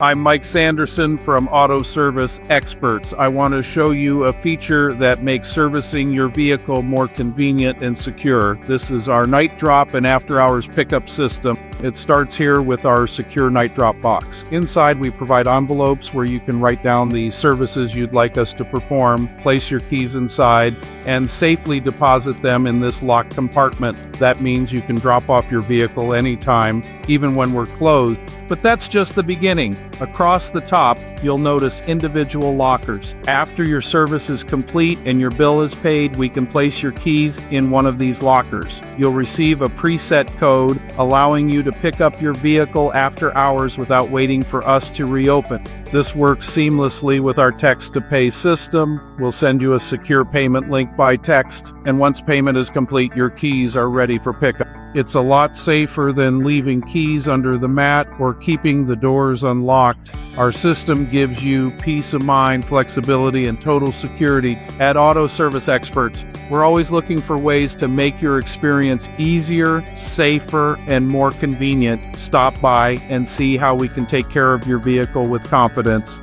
I'm Mike Sanderson from Auto Service Experts. I want to show you a feature that makes servicing your vehicle more convenient and secure. This is our night drop and after hours pickup system. It starts here with our secure night drop box. Inside, we provide envelopes where you can write down the services you'd like us to perform, place your keys inside, and safely deposit them in this locked compartment. That means you can drop off your vehicle anytime, even when we're closed. But that's just the beginning. Across the top, you'll notice individual lockers. After your service is complete and your bill is paid, we can place your keys in one of these lockers. You'll receive a preset code allowing you to pick up your vehicle after hours without waiting for us to reopen. This works seamlessly with our text-to-pay system. We'll send you a secure payment link by text, and once payment is complete, your keys are ready for pickup. It's a lot safer than leaving keys under the mat or keeping the doors unlocked. Our system gives you peace of mind, flexibility, and total security. At Auto Service Experts, we're always looking for ways to make your experience easier, safer, and more convenient. Stop by and see how we can take care of your vehicle with confidence.